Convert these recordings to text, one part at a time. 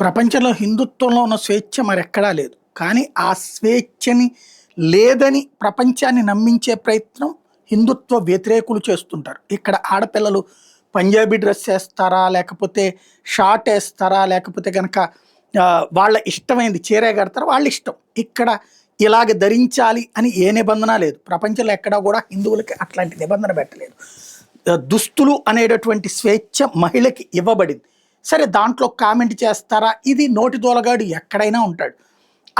ప్రపంచంలో హిందుత్వంలో ఉన్న స్వేచ్ఛ మరెక్కడా లేదు. కానీ ఆ స్వేచ్ఛని లేదని ప్రపంచాన్ని నమ్మించే ప్రయత్నం హిందుత్వ వ్యతిరేకులు చేస్తుంటారు. ఇక్కడ ఆడపిల్లలు పంజాబీ డ్రెస్ ఏస్తారా? లేకపోతే షార్ట్ ఏస్తారా? లేకపోతే గనక వాళ్ళ ఇష్టమైంది చీరే కడతారా? వాళ్ళ ఇష్టం. ఇక్కడ ఇలాగ ధరించాలి అని ఏ నిబంధన లేదు. ప్రపంచంలో ఎక్కడా కూడా హిందువులకి అట్లాంటి నిబంధన పెట్టలేదు. దుస్తులు అనేటటువంటి స్వేచ్ఛ మహిళకి ఇవ్వబడింది. సరే, దాంట్లో కామెంట్ చేస్తారా? ఇది నోటి దోలగాడు ఎక్కడైనా ఉంటాడు.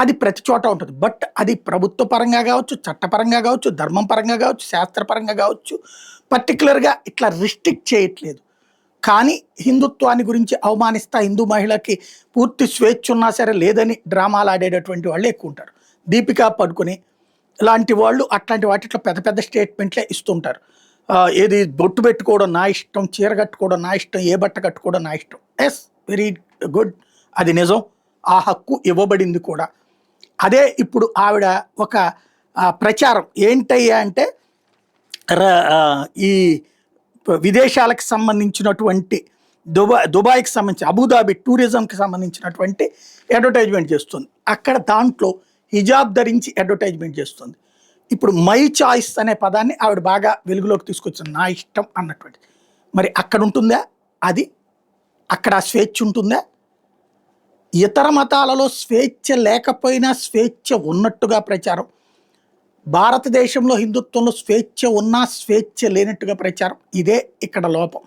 అది ప్రతి చోట ఉంటుంది. బట్ అది ప్రభుత్వ పరంగా కావచ్చు, చట్టపరంగా కావచ్చు, ధర్మం పరంగా కావచ్చు, శాస్త్రపరంగా కావచ్చు, పర్టికులర్గా ఇట్లా రిస్ట్రిక్ట్ చేయట్లేదు. కానీ హిందుత్వాన్ని గురించి అవమానిస్తా హిందూ మహిళకి పూర్తి స్వేచ్ఛ ఉన్నా సరే లేదని డ్రామాలు ఆడేటటువంటి వాళ్ళు ఎక్కువ ఉంటారు. దీపికా పడుకుని లాంటి వాళ్ళు అట్లాంటి వాటిట్లో పెద్ద పెద్ద స్టేట్మెంట్లే ఇస్తుంటారు. ఏది బొట్టు పెట్టుకోవడం నా ఇష్టం, చీర కట్టుకోవడం నా ఇష్టం, ఏ బట్ట కట్టుకోవడం నా ఇష్టం. ఎస్, వెరీ గుడ్, అది నిజం. ఆ హక్కు ఇవ్వబడింది కూడా. అదే ఇప్పుడు ఆవిడ ఒక ప్రచారం ఏంటయ్యా అంటే ఈ విదేశాలకు సంబంధించినటువంటి దుబాయ్కి సంబంధించి అబుదాబి టూరిజంకి సంబంధించినటువంటి అడ్వర్టైజ్మెంట్ చేస్తుంది. అక్కడ దాంట్లో హిజాబ్ ధరించి అడ్వర్టైజ్మెంట్ చేస్తుంది. ఇప్పుడు మై చాయిస్ అనే పదాన్ని ఆవిడ బాగా వెలుగులోకి తీసుకొచ్చింది. నా ఇష్టం అన్నటువంటి. మరి అక్కడ ఉంటుందా? అది అక్కడ స్వేచ్ఛ ఉంటుందా? ఇతర మతాలలో స్వేచ్ఛ లేకపోయినా స్వేచ్ఛ ఉన్నట్టుగా ప్రచారం, భారతదేశంలో హిందుత్వంలో స్వేచ్ఛ ఉన్నా స్వేచ్ఛ లేనట్టుగా ప్రచారం. ఇదే ఇక్కడ లోపం.